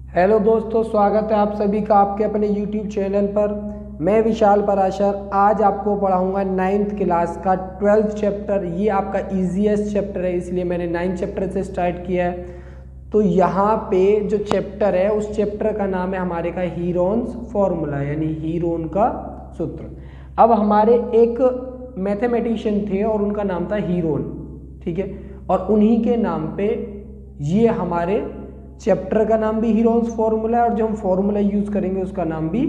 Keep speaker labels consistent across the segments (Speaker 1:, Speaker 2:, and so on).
Speaker 1: Hello दोस्तों, स्वागत है आप सभी का आपके अपने YouTube चैनल पर। मैं विशाल पराशर आज आपको पढ़ाऊंगा 9th क्लास का 12th चैप्टर। ये आपका ईजीएस्ट चैप्टर है, इसलिए मैंने 9th चैप्टर से स्टार्ट किया है। तो यहाँ पे जो चैप्टर है उस चैप्टर का नाम है हमारे का हीरोन्स फॉर्मूला, यानी हीरोन का सूत्र। अब हमारे एक मैथमेटिशियन थे और उनका नाम था हीरोन, ठीक है, और उन्हीं के नाम पे ये हमारे चैप्टर का नाम भी हीरोन्स फॉर्मूला है और जो हम फॉर्मूला यूज करेंगे उसका नाम भी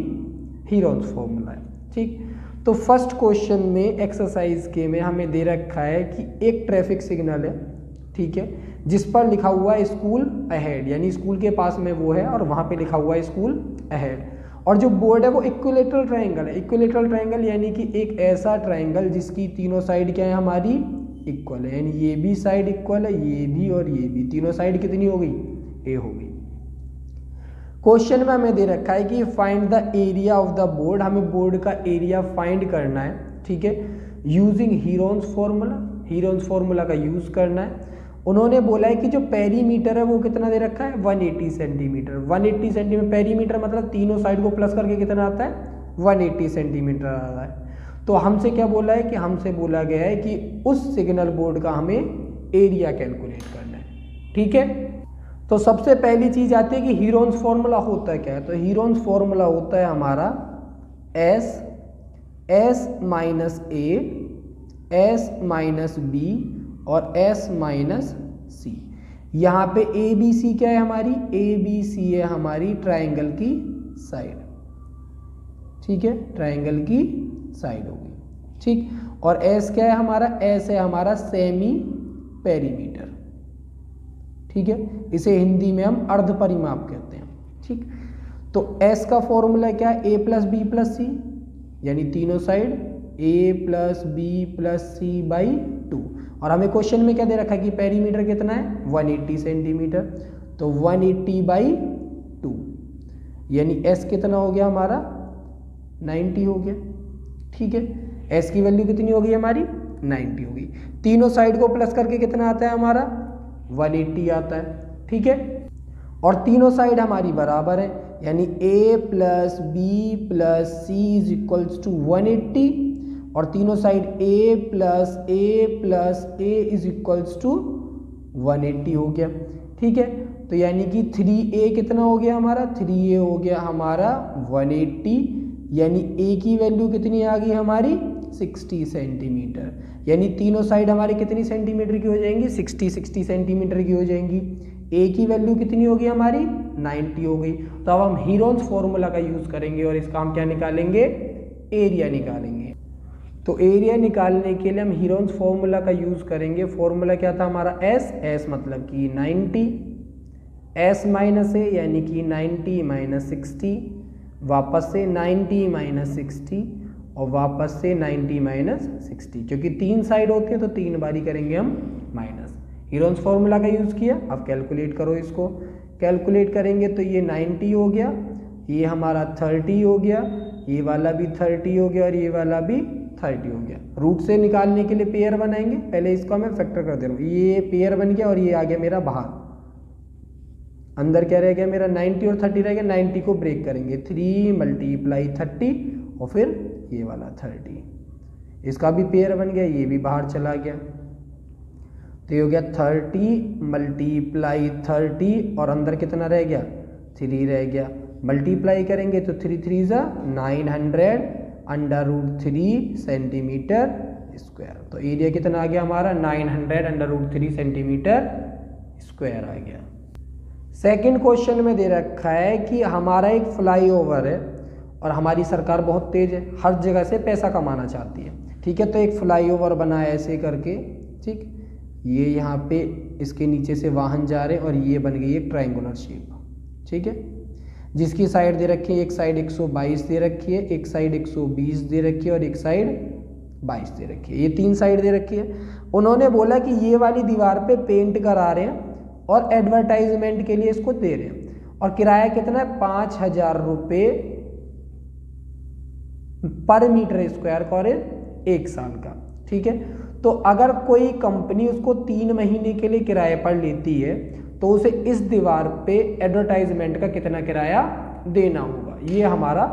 Speaker 1: हीरोन्स फॉर्मूला है। ठीक, तो फर्स्ट क्वेश्चन में एक्सरसाइज के में हमें दे रखा है कि एक ट्रैफिक सिग्नल है, ठीक है, जिस पर लिखा हुआ है स्कूल अहेड, यानी स्कूल के पास में वो है और वहां पे लिखा हुआ है स्कूल अहेड। और जो बोर्ड है वो इक्विलेटरल ट्रायंगल है। इक्विलेटरल ट्रायंगल यानी कि एक ऐसा ट्रायंगल जिसकी तीनों साइड क्या है हमारी इक्वल है, यानी ये भी साइड इक्वल है, ये भी और ये भी, तीनों साइड कितनी हो गई, ए हो गई। क्वेश्चन में हमें दे रखा है कि find the area of the board, हमें बोर्ड का एरिया फाइंड करना है, ठीक है, using Heron's formula, Heron's formula का यूज करना है। उन्होंने बोला है कि जो पेरीमीटर है वो कितना दे रखा है 180 सेंटीमीटर। 180 सेंटीमीटर पेरीमीटर मतलब तीनों साइड को प्लस करके कितना आता है 180 सेंटीमीटर आता है। तो हमसे क्या बोला है कि हमसे बोला गया है कि उस सिग्नल बोर्ड का हमें एरिया कैलकुलेट करना है, ठीक है। तो सबसे पहली चीज आती है कि हीरोन्स फॉर्मूला होता है क्या है, तो हीरोन्स फॉर्मूला होता है हमारा एस माइनस ए, एस माइनस बी और एस माइनस सी। यहाँ पे ए बी सी क्या है हमारी, ए बी सी है हमारी ट्रायंगल की साइड, ठीक है, ट्रायंगल की साइड हो गई, ठीक। और एस क्या है हमारा, एस है हमारा सेमी पेरीमीटर, ठीक है, इसे हिंदी में हम अर्ध परिमाप कहते हैं, ठीक। तो एस का फॉर्मूला क्या है, a plus b plus c, यानी तीनों side a plus b plus c by 2। और हमें क्वेश्चन में क्या दे रखा है कि पेरीमीटर कितना है 180 सेंटीमीटर, तो 180 बाई 2, यानी एस कितना हो गया हमारा 90 हो गया, ठीक है। एस की वैल्यू कितनी हो गई हमारी 90 हो गई। तीनों साइड को प्लस करके कितना आता है हमारा 180 आता है, ठीक है। और तीनों साइड हमारी बराबर है, यानी a plus b plus c is equals to 180 और तीनों side a plus a is equals to 180 हो गया, ठीक है। तो यानी कि 3a कितना हो गया हमारा, 3a हो गया हमारा 180, यानी a की वैल्यू कितनी आ गई हमारी 60 सेंटीमीटर, यानी तीनों साइड हमारी कितनी सेंटीमीटर की हो जाएंगी 60 सेंटीमीटर की हो जाएंगी। ए की वैल्यू कितनी होगी हमारी 90 हो गई। तो अब हम हीरोन्स फॉर्मूला का यूज करेंगे और इसका हम क्या निकालेंगे, एरिया निकालेंगे। तो एरिया निकालने के लिए हम हीरोन्स फॉर्मूला का यूज करेंगे। फॉर्मूला क्या था हमारा एस मतलब कि 90, एस माइनस ए यानी कि 90 माइनस 60, वापस से 90 माइनस 60 और वापस से 90 माइनस 60, क्योंकि तीन साइड होती है तो तीन बारी करेंगे हम माइनस। हीरोन्स फॉर्मूला का यूज किया, अब कैलकुलेट करो इसको। कैलकुलेट करेंगे तो ये 90 हो गया, ये हमारा 30 हो गया, ये वाला भी 30 हो गया और ये वाला भी 30 हो गया। रूट से निकालने के लिए पेयर बनाएंगे, पहले इसको मैं फैक्टर कर दे रहा हूँ, ये पेयर बन गया और ये आ गया मेरा बाहर। अंदर क्या रह गया मेरा 90 और 30 रह गया, 90 को ब्रेक करेंगे 3 मल्टीप्लाई 30 और फिर ये वाला 30, इसका भी पेयर बन गया, ये भी बाहर चला गया। तो ये हो गया 30 मल्टीप्लाई 30 और अंदर कितना रह गया 3 रह गया। मल्टीप्लाई करेंगे तो 3 3 जा 900 अंडर रूट 3 सेंटीमीटर स्क्वायर। तो एरिया कितना आ गया हमारा 900 अंडर रूट 3 सेंटीमीटर स्क्वायर आ गया। सेकंड क्वेश्चन में दे रखा है कि हमारा एक फ्लाईओवर है और हमारी सरकार बहुत तेज है, हर जगह से पैसा कमाना चाहती है, ठीक है। तो एक फ्लाईओवर बना है ऐसे करके, ठीक, ये यहाँ पे इसके नीचे से वाहन जा रहे हैं और ये बन गई एक ट्रायंगुलर शेप, ठीक है, जिसकी साइड दे रखी है, एक साइड 122 दे रखी है, एक साइड 120 दे रखी है और एक साइड 22 दे रखी है, ये तीन साइड दे रखी है। उन्होंने बोला कि ये वाली दीवार पे पेंट करा रहे हैं और एडवर्टाइजमेंट के लिए इसको दे रहे हैं और किराया कितना है 5000 रुपये पर मीटर स्क्वायर फॉर एक साल का, ठीक है। तो अगर कोई कंपनी उसको 3 महीने के लिए किराए पर लेती है तो उसे इस दीवार पे एडवर्टाइजमेंट का कितना किराया देना होगा, ये हमारा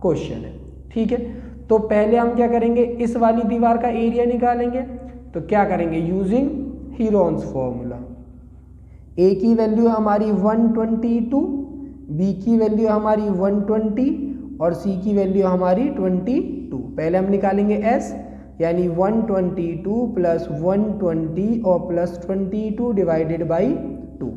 Speaker 1: क्वेश्चन है। ठीक है, तो पहले हम क्या करेंगे, इस वाली दीवार का एरिया निकालेंगे। तो क्या करेंगे, यूजिंग हीरोन्स फॉर्मूला। ए की वैल्यू हमारी 122, बी की वैल्यू हमारी 120 और सी की वैल्यू हमारी 22। पहले हम निकालेंगे एस, यानी 122 प्लस 120 और प्लस 22 डिवाइडेड बाई 2।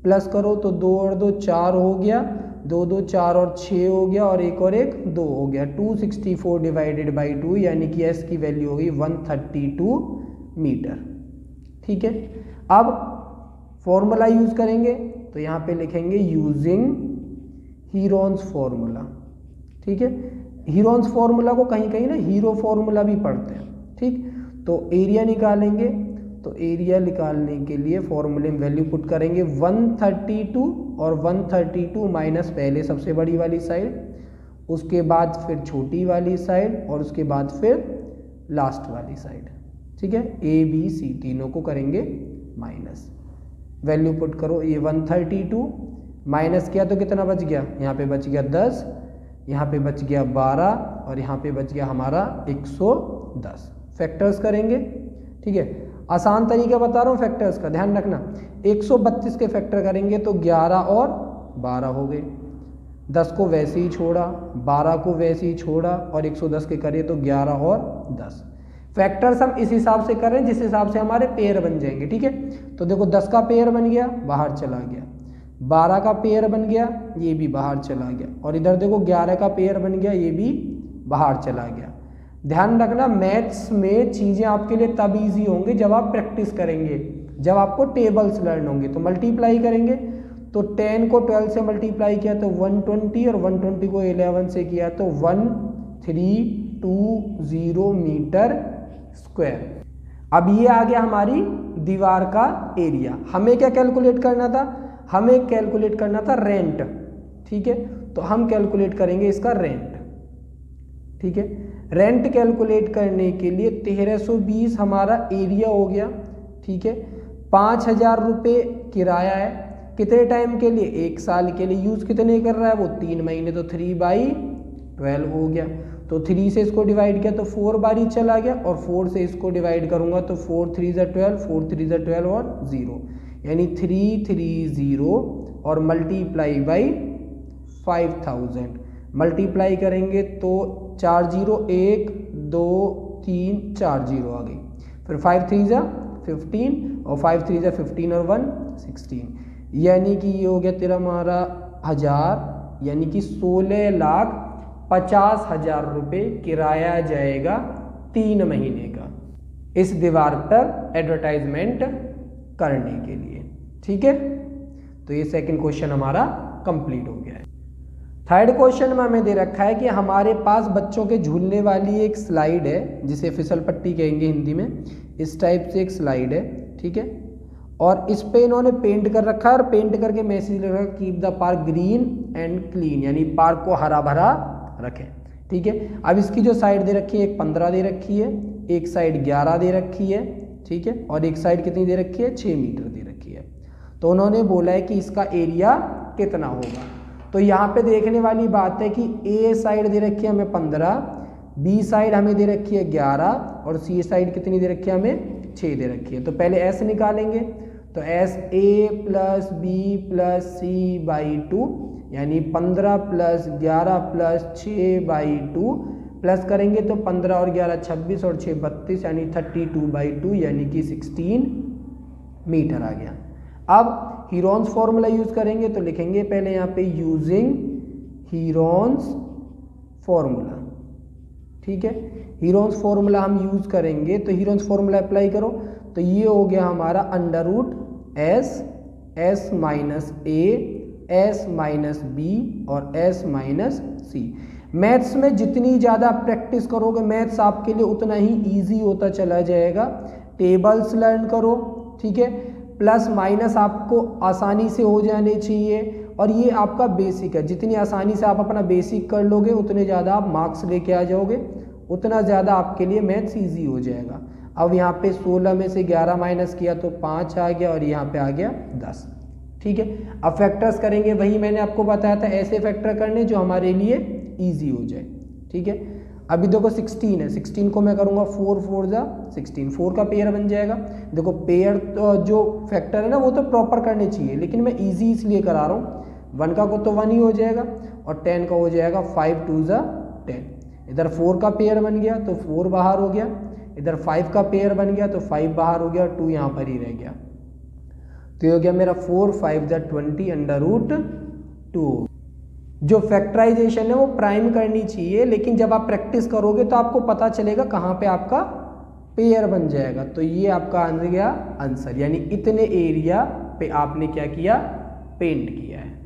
Speaker 1: प्लस करो तो 2 और 2 4 हो गया, 2 2 4 और 6 हो गया, और एक 2 हो गया। 264 डिवाइडेड बाई 2, यानी कि एस की वैल्यू होगी 132 मीटर। ठीक है, अब फॉर्मूला यूज करेंगे, तो यहाँ पे लिखेंगे यूजिंग हीरोन्स फॉर्मूला। ठीक है, हीरोन्स फॉर्मूला को कहीं कहीं ना हीरो फॉर्मूला भी पढ़ते हैं। ठीक, तो एरिया निकालेंगे, तो एरिया निकालने के लिए फॉर्मूले में वैल्यू पुट करेंगे 132 और 132 माइनस पहले सबसे बड़ी वाली साइड, उसके बाद फिर छोटी वाली साइड, और उसके बाद फिर लास्ट वाली साइड। ठीक है, ए बी सी तीनों को करेंगे माइनस। वैल्यू पुट करो, ये 132 माइनस किया तो कितना बच गया, यहाँ पे बच गया 10, यहाँ पे बच गया 12, और यहाँ पे बच गया हमारा 110। फैक्टर्स करेंगे। ठीक है, आसान तरीका बता रहा हूँ फैक्टर्स का, ध्यान रखना। 132 के फैक्टर करेंगे तो 11 और 12 हो गए, 10 को वैसे ही छोड़ा, 12 को वैसे ही छोड़ा, और 110 के करें तो 11 और 10। फैक्टर्स हम इस हिसाब से करें जिस हिसाब से हमारे पेयर बन जाएंगे। ठीक है, तो देखो 10 का पेयर बन गया, बाहर चला गया, 12 का पेयर बन गया, ये भी बाहर चला गया, और इधर देखो 11 का पेयर बन गया, ये भी बाहर चला गया। ध्यान रखना, मैथ्स में चीज़ें आपके लिए तब इजी होंगी जब आप प्रैक्टिस करेंगे, जब आपको टेबल्स लर्न होंगे। तो मल्टीप्लाई करेंगे, तो 10 को 12 से मल्टीप्लाई किया तो 120, और 120 को 11 से किया तो 1320 मीटर स्क्वायर। अब ये आ गया हमारी दीवार का एरिया। हमें क्या कैलकुलेट करना था, हमें कैलकुलेट करना था रेंट। ठीक है, तो हम कैलकुलेट करेंगे इसका रेंट। ठीक है, रेंट कैलकुलेट करने के लिए 1320 हमारा एरिया हो गया। ठीक है, 5000 रुपये किराया है, कितने टाइम के लिए, 1 साल के लिए। यूज कितने कर रहा है वो, 3 महीने, तो 3/12 हो गया। तो 3 से इसको डिवाइड किया तो 4 बारी चला गया, और 4 से इसको डिवाइड करूंगा तो 4 3 12, 4 3 12 और 0, यानी 330, और मल्टीप्लाई बाई 5000। मल्टीप्लाई करेंगे तो 4 0 1 2 3 4 0 आ गई, फिर 5 3 15, और 5 3 15 और 1 16, यानी कि ये हो गया तेरा हमारा 1000, यानी कि 16,50,000 रुपये किराया जाएगा 3 महीने का इस दीवार पर एडवर्टाइजमेंट करने के लिए। ठीक है, तो ये सेकंड क्वेश्चन हमारा कंप्लीट हो गया है। थर्ड क्वेश्चन में हमें दे रखा है कि हमारे पास बच्चों के झूलने वाली एक स्लाइड है, जिसे फिसल पट्टी कहेंगे हिंदी में। इस टाइप से एक स्लाइड है। ठीक है, और इस पे इन्होंने पेंट कर रखा है, और पेंट करके मैसेज लिख रखा है keep the park green and clean, यानी पार्क को हरा भरा रखें। ठीक है, अब इसकी जो साइड दे रखी है, एक 15 दे रखी है, एक साइड 11 दे रखी है। ठीक है, और एक साइड कितनी दे रखी है, 6 मीटर दे रखी है। तो उन्होंने बोला है कि इसका एरिया कितना होगा। तो यहाँ पे देखने वाली बात है कि ए साइड दे रखी है हमें 15, बी साइड हमें दे रखी है 11, और सी साइड कितनी दे रखी है, हमें 6 दे रखी है। तो पहले एस निकालेंगे, तो s a plus b plus c by 2, यानी 15 प्लस 11 प्लस 6/2, प्लस करेंगे तो 15 और 11 26, और 6 32, यानी 32/2, यानी कि 16 मीटर आ गया। अब हीरोन्स फॉर्मूला यूज करेंगे, तो लिखेंगे पहले यहाँ पे यूजिंग हीरोन्स फॉर्मूला। ठीक है, हीरोन्स फॉर्मूला हम यूज करेंगे, तो हीरोन्स फॉर्मूला अप्लाई करो, तो ये हो गया हमारा √S माइनस ए, S माइनस बी और S माइनस सी। मैथ्स में जितनी ज़्यादा प्रैक्टिस करोगे, मैथ्स आपके लिए उतना ही इजी होता चला जाएगा। टेबल्स लर्न करो। ठीक है, प्लस माइनस आपको आसानी से हो जाने चाहिए, और ये आपका बेसिक है। जितनी आसानी से आप अपना बेसिक कर लोगे, उतने ज़्यादा आप मार्क्स लेके आ जाओगे, उतना ज़्यादा आपके लिए मैथ्स ईजी हो जाएगा। अब यहाँ पे 16 में से 11 माइनस किया तो 5 आ गया, और यहाँ पे आ गया 10। ठीक है। अब फैक्टर्स करेंगे, वही मैंने आपको बताया था ऐसे फैक्टर करने जो हमारे लिए इजी हो जाए, ठीक है। अभी देखो 16 है, 16 को मैं करूँगा 4 4 जा 16, 4 का पेयर बन जाएगा। देखो पेयर तो जो फैक्टर है ना वो तो प्रॉपर करने चाहिए, लेकिन मैं इजी इसलिए करा रहा हूँ। 1 का को तो 1 ही हो जाएगा और 10 का हो जाएगा 5 2 जा 10। इधर 4 का पेयर बन गया तो 4 बाहर हो गया, इधर 5 का पेयर बन गया तो 5 बाहर हो गया, 2 यहाँ पर ही रह गया। तो ये हो गया मेरा 4 5 जा 20 √2। जो फैक्टराइजेशन है वो प्राइम करनी चाहिए, लेकिन जब आप प्रैक्टिस करोगे तो आपको पता चलेगा कहाँ पे आपका पेयर बन जाएगा। तो ये आपका आ गया आंसर, यानी इतने एरिया पे आपने क्या किया, पेंट किया है।